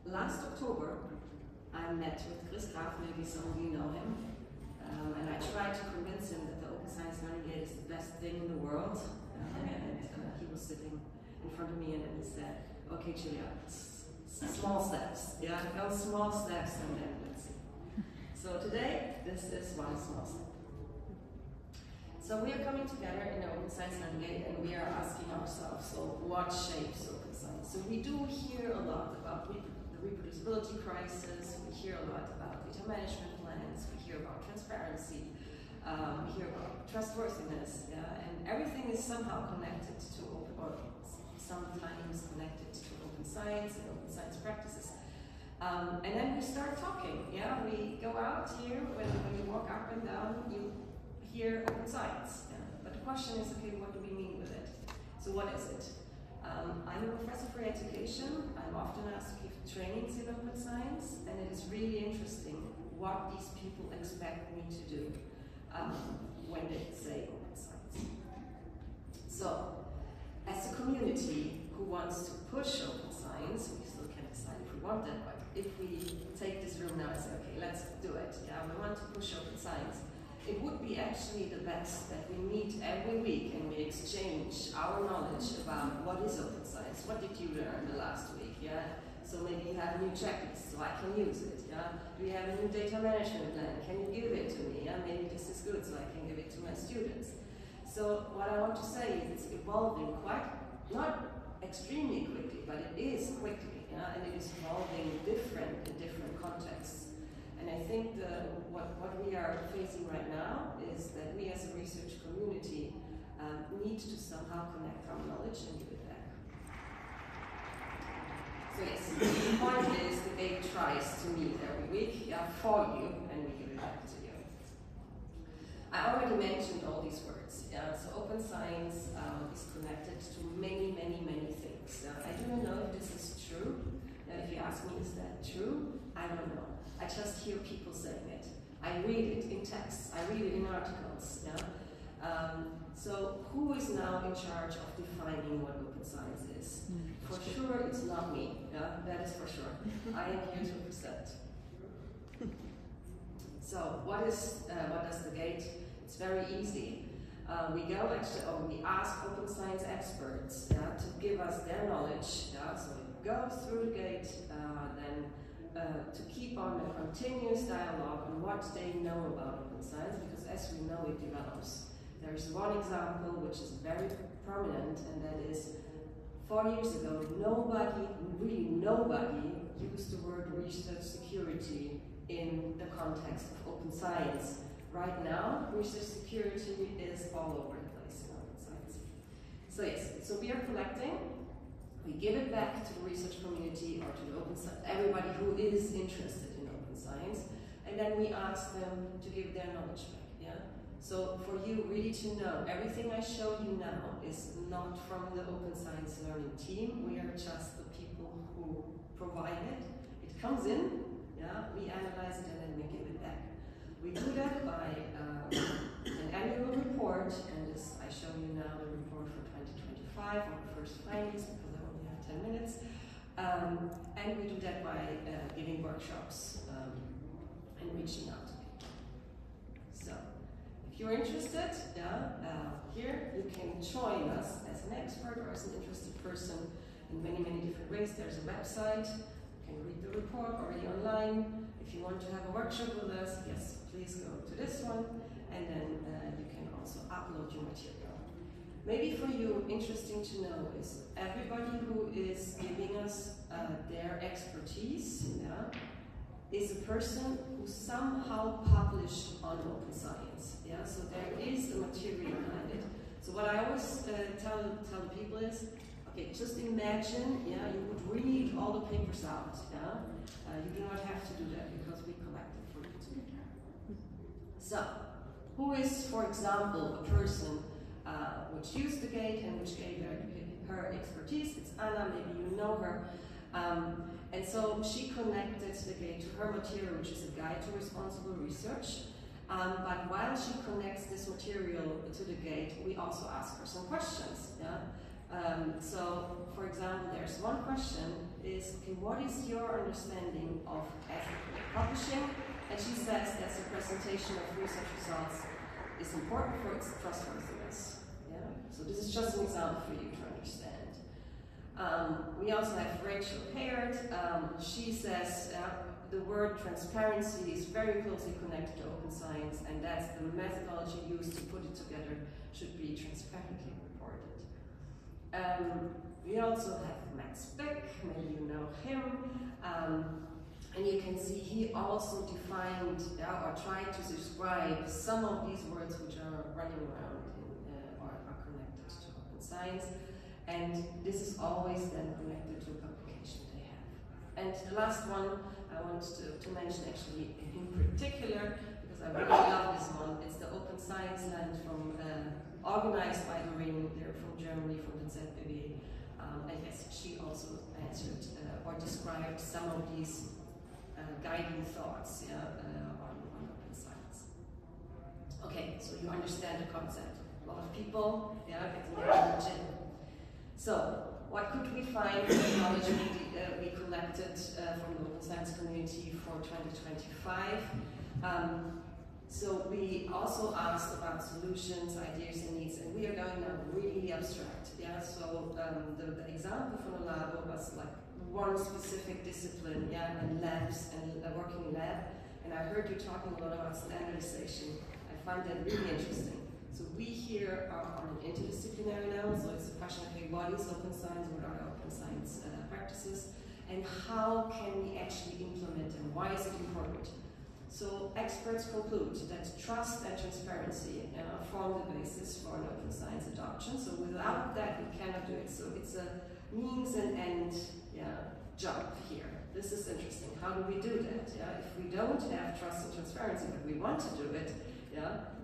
Last October, I met with Chris Graf, maybe some of you know him, and I tried to convince him that the Open Science Learning Gate is the best thing in the world. And he was sitting in front of me and he said, okay, Julia, small steps. Yeah, go small steps and then let's see. So today, this is one small step. So we are coming together in the Open Science Learning Gate and we are asking ourselves, so what shapes open science? So we do hear a lot about the reproducibility crisis, we hear a lot about data management plans, we hear about transparency, we hear about trustworthiness, yeah? And everything is somehow connected to open, or sometimes connected to open science and open science practices. And then we start talking, yeah? We go out here, when you walk up and down, you hear open science. Yeah? But the question is, okay, what do we mean with it? So what is it? I'm a professor for education. I'm often asked to give trainings in open science, and it is really interesting what these people expect me to do when they say open science. So, as a community who wants to push open science, we still can decide if we want that, but if we take this room now and say, okay, let's do it, yeah, we want to push open science, it would be actually the best that we meet every week and we exchange our knowledge about what is open science, what did you learn the last week, yeah? So maybe you have a new checklist, so I can use it, yeah? Do you have a new data management plan? Can you give it to me? Yeah? Maybe this is good, so I can give it to my students. So what I want to say is it's evolving quite, not extremely quickly, but it is quickly, yeah? And it is evolving different in different contexts. And I think what we are facing right now is that we as a research community need to somehow connect our knowledge and give it back. So yes, the point is the gate tries to meet every week, yeah, for you, and we give it back to you. I already mentioned all these words. Yeah? So open science is connected to many, many, many things. I don't know if this is true. If you ask me, is that true? I don't know. I just hear people saying it. I read it in texts. I read it in articles. Yeah? So who is now in charge of defining what open science is? For sure, it's not me. Yeah? That is for sure. I am here to present. So what does the gate? It's very easy. We go actually, or we ask open science experts, yeah, to give us their knowledge. Yeah? So it goes through the gate, then to keep on a continuous dialogue on what they know about open science, because as we know, it develops. There's one example which is very prominent, and that is 4 years ago, really nobody used the word research security in the context of open science. Right now, research security is all over the place in open science. So yes, so we are collecting. We give it back to the research community or to the open science, everybody who is interested in open science, and then we ask them to give their knowledge back. Yeah. So for you really to know, everything I show you now is not from the open science learning team. We are just the people who provide it. It comes in, yeah. We analyze it and then we give it back. We do that by an annual report, and this I show you now the report for 2025 on the first findings, because I only have 10 minutes. And we do that by giving workshops and reaching out to people. So, if you're interested, here you can join us as an expert or as an interested person in many, many different ways. There's a website, you can read the report already online. If you want to have a workshop with us, yes, please go to this one, and then you can also upload your material. Maybe for you, interesting to know is everybody who is giving us their expertise, yeah, is a person who somehow published on open science. Yeah, so there is a material behind it. So what I always tell people is, okay, just imagine, yeah, you would read all the papers out. Yeah, you do not have to do that because we collect it for you too. So, who is, for example, a person which used the gate and which gave her expertise? It's Anna, maybe you know her. And so she connected the gate to her material, which is a guide to responsible research. But while she connects this material to the gate, we also ask her some questions. Yeah? So, for example, there's one question is, okay, what is your understanding of ethical publishing? And she says that the presentation of research results is important for its trustworthiness. Yeah? So this is just an example for you to understand. We also have Rachel Hayward. She says the word transparency is very closely connected to open science, and that's the methodology used to put it together should be transparently reported. We also have Max Beck, maybe you know him, and you can see he also defined or tried to describe some of these words which are running around or are connected to open science, and this is always then connected to a publication they have. And the last one I want to mention actually in particular, because I really love this one, it's the Open Science Land from organized by Doreen, they're from Germany, from the ZBW. And yes, she also answered or described some of these guiding thoughts on open science. Okay, so you understand the concept. A lot of people getting there in the gym. So, what could we find in the knowledge we collected from the open science community for 2025? So we also asked about solutions, ideas and needs, and we are going now really abstract. Yeah. So the example from the lab was like one specific discipline, and labs and a working lab. And I heard you talking a lot about standardization. I find that really interesting. So we here are on an interdisciplinary level. So it's a question of, okay, what is open science? What are open science practices? And how can we actually implement them? Why is it important? So experts conclude that trust and transparency form the basis for an open science adoption. So without that, we cannot do it. So it's a means and end job here. This is interesting. How do we do that? If we don't have trust and transparency, but we want to do it,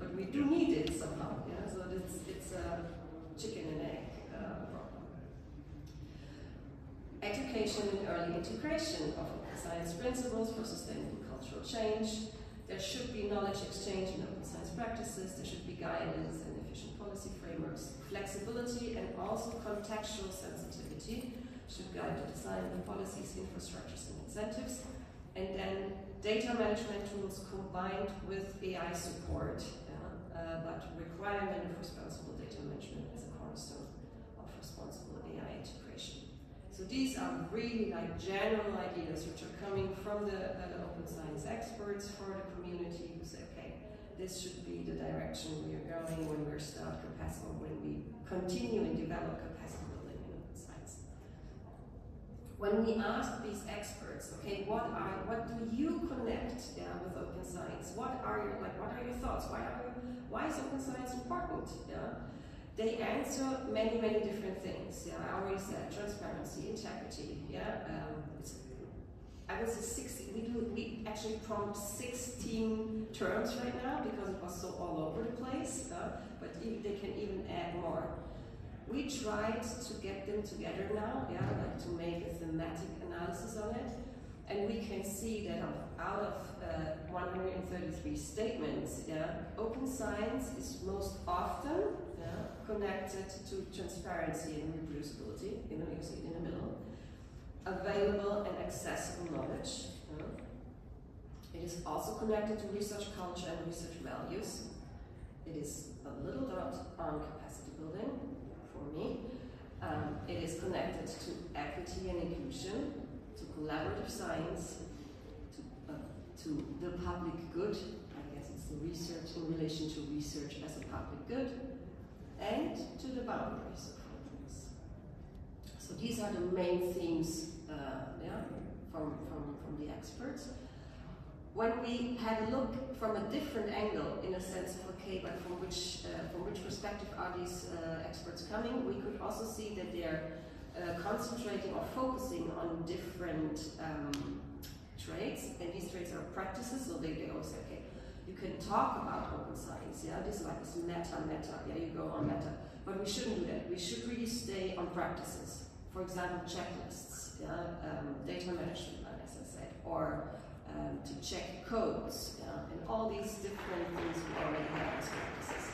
but we do need it somehow. So it's a chicken and egg problem. Education and early integration of open science principles for sustainable cultural change. There should be knowledge exchange in open science practices. There should be guidance and efficient policy frameworks. Flexibility and also contextual sensitivity should guide the design of policies, infrastructures, and incentives. And then data management tools combined with AI support, but requirement of responsible data management as a cornerstone of responsible AI integration. So these are really like general ideas which are coming from the open science experts for the community who say, okay, this should be the direction we are going when we start capacity, when we continue and develop capacity building in open science. When we ask these experts, okay, what do you connect with open science? What are your thoughts? Why is open science important? They answer many different things. I already said transparency, integrity. I would say 60. We actually prompt 16 terms right now because it was so all over the place. But they can even add more. We tried to get them together now, like to make a thematic analysis on it, and we can see that out of 133 statements, open science is most often connected to transparency and reproducibility. You see it in the middle. Available and accessible knowledge. It is also connected to research culture and research values. It is a little dot on capacity building for me. It is connected to equity and inclusion, to collaborative science, to the public good. I guess it's the research in relation to research as a public good, and to the boundaries of progress. So these are the main themes from the experts. When we had a look from a different angle, in a sense of, okay, but from which perspective are these experts coming, we could also see that they're concentrating or focusing on different traits, and these traits are practices, so they always say, okay, you can talk about open science, this is like this meta, you go on meta, but we shouldn't do that. We should really stay on practices. For example, checklists, data management, as I said, or to check codes, and all these different things we already have as practices.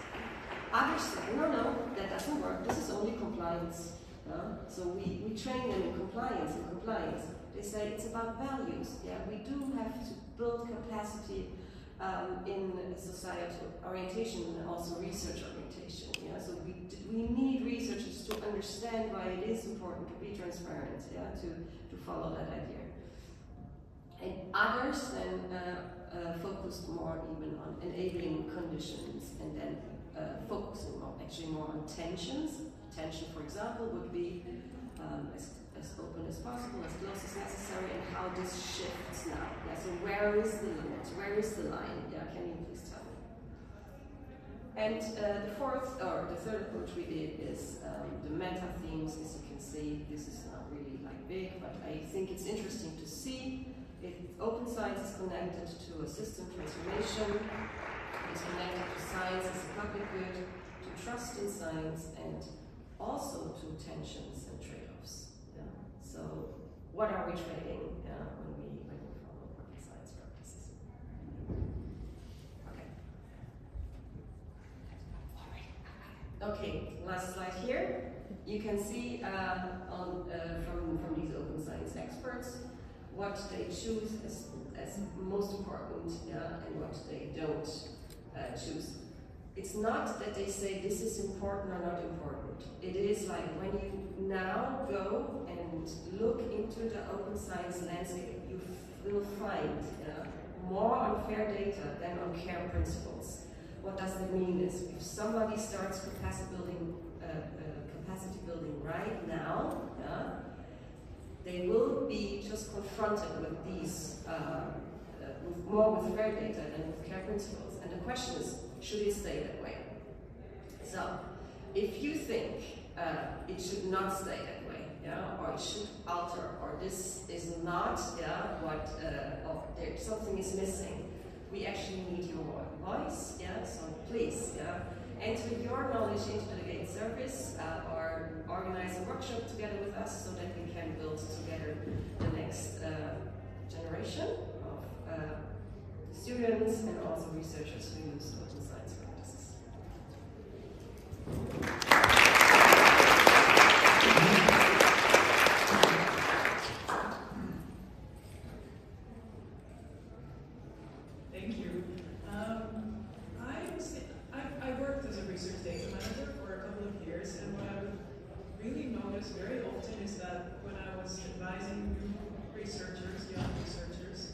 Others say, no, that doesn't work. This is only compliance. So we train them in compliance. They say it's about values. Yeah, we do have to build capacity in societal orientation and also research orientation. Yeah, so we need researchers to understand why it is important to be transparent. Yeah, to follow that idea. And others then focused more even on enabling conditions, and then focusing more on tensions. Tension, for example, would be as open as possible, as close as necessary, and how this shifts now. Yeah, so where is the limit? Where is the line? Yeah, can you please tell me? And the third approach we did is the meta themes. As you can see, this is not really like big, but I think it's interesting to see if open science is connected to a system transformation, it's connected to science as a public good, to trust in science, and also to tensions and trade-offs. Yeah? So, what are we trading when we follow open science practices? Okay, last slide here. You can see from these open science experts what they choose as most important, and what they don't choose. It's not that they say this is important or not important. It is like when you now go and look into the open science landscape, you will find more unfair data than on care principles. What does that mean is if somebody starts capacity building right now, they will be just confronted with these, more with fair data than with care principles. And the question is, should it stay that way? So, if you think it should not stay that way, or it should alter, or this is not, what, or something is missing, we actually need your voice, so please, enter your knowledge into the GATE service, or organize a workshop together with us so that we can build together the next generation of students and also researchers who use open science practices. Thank you. I worked as a research data manager for a couple of years, and what I've really noticed very often is that when I was advising new researchers, young researchers,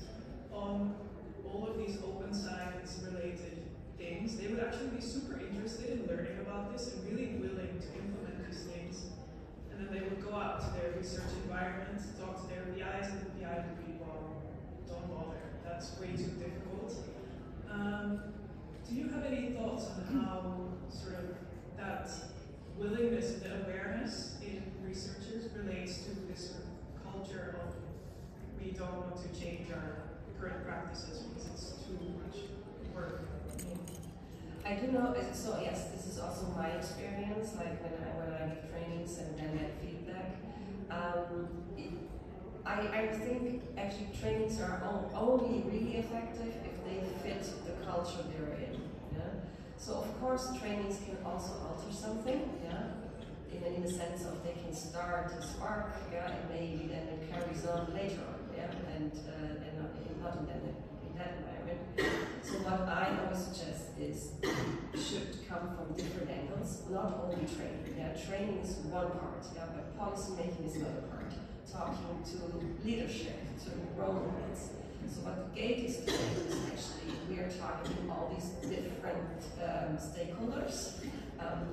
on all of these open science related things, they would actually be super interested in learning about this and really willing to implement these things. And then they would go out to their research environment, talk to their PIs, and the PI would be, well, don't bother, that's way too difficult. Do you have any thoughts on how sort of that willingness and the awareness in researchers relates to this sort of culture of we don't want to change our current practices because it's too much work? I do know, so yes, this is also my experience, like when I give trainings and then get feedback. I think actually trainings are only really effective if they fit the culture they're in. So of course trainings can also alter something, in the sense of they can start a spark, and maybe then it carries on later on, and not in that environment. So what I always suggest is should come from different angles, not only training. Training is one part, but policy making is another part. Talking to leadership, to role models. So what the GATE is doing is actually we are talking to all these different stakeholders.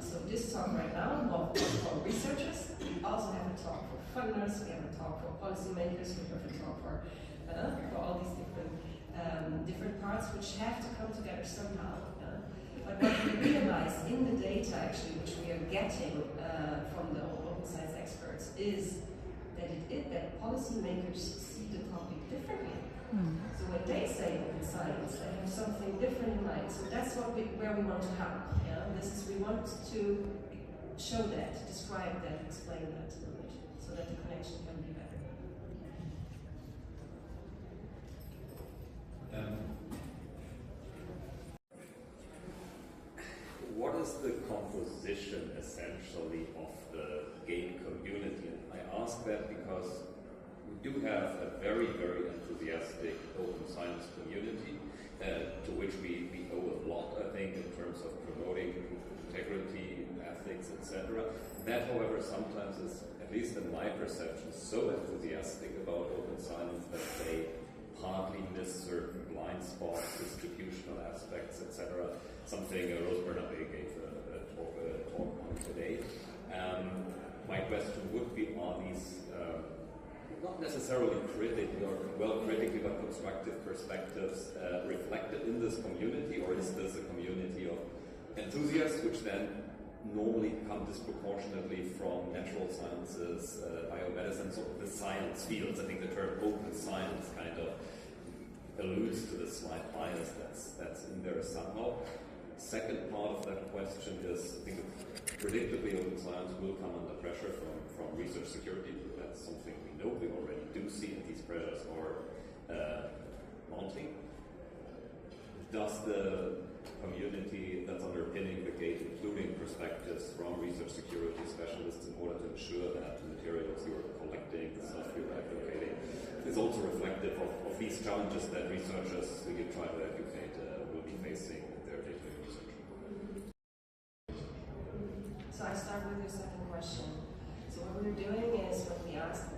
So this talk right now was for researchers. We also have a talk for funders. We have a talk for policymakers. We have a talk for all these different parts which have to come together somehow. But what we realize in the data actually, which we are getting from the open science experts, is that policymakers see the topic differently. So when they say open science, they have something different in mind. So that's where we want to help. We want to show that, describe that, explain that a little bit, so that the connection can be better. What is the composition essentially of the GATE community? that because we do have a very, very enthusiastic open science community to which we owe a lot, I think, in terms of promoting integrity, ethics, etc. That, however, sometimes is, at least in my perception, so enthusiastic about open science that they partly miss certain blind spots, distributional aspects, etc. Something Rose Bernabé gave a talk on today. My question would be, are these not necessarily critically but constructive perspectives reflected in this community, or is this a community of enthusiasts which then normally come disproportionately from natural sciences, biomedicine, sort of the science fields? I think the term open science kind of alludes to the slight bias that's in there somehow. Second part of that question is, I think predictably open science will come under pressure from research security. That's something we know, we already do see, and these pressures are mounting. Does the community that's underpinning the gate, including perspectives from research security specialists, in order to ensure that the materials you're collecting, the stuff you're advocating, is also reflective of these challenges that researchers who you try to educate will be facing in their day-to-day research? So I start with your second question. So what we're doing is when we ask,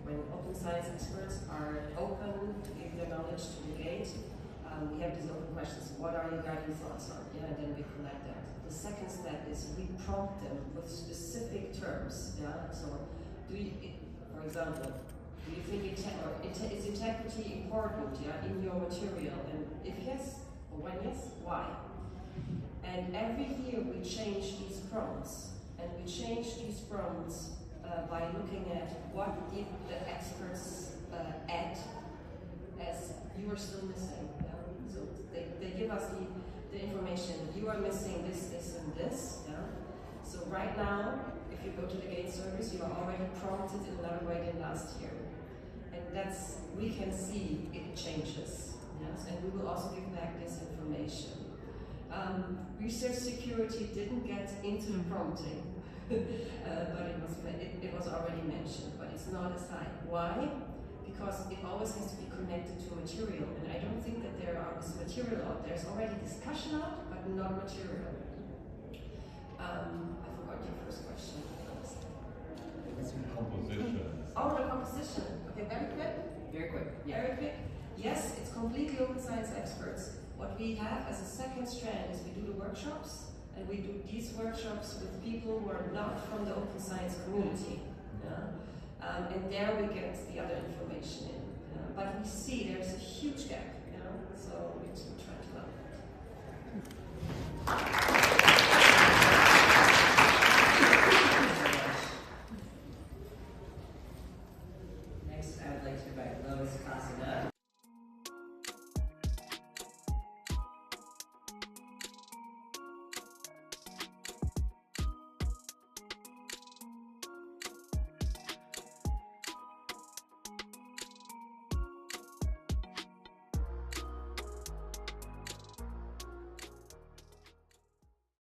when open science experts are open to give their knowledge to the gate, we have these open questions. What are your guiding thoughts on? Yeah, and then we collect that. The second step is we prompt them with specific terms. Yeah. So, for example, do you think is integrity important? Yeah, in your material? And if yes, or when yes, why? And every year we change these prompts, and we change these prompts by looking at what did the experts add as you are still missing. Yeah? So they give us the information. You are missing this, and this. Yeah? So right now, if you go to the gate service, you are already prompted in another way than last year. And we can see it changes. Yes? And we will also give back this information. Research security didn't get into the prompting, but it was already mentioned, but it's not as high. Why? Because it always has to be connected to material, and I don't think that there is material out. There's already discussion out, but not material. I forgot your first question. It's composition. Oh, the composition. Okay, very quick. Very quick. Yeah. Very quick. Yes, it's completely open science experts. What we have as a second strand is we do the workshops, and we do these workshops with people who are not from the open science community. Yeah? And there we get the other information in. But we see there's a huge gap, so we try to help.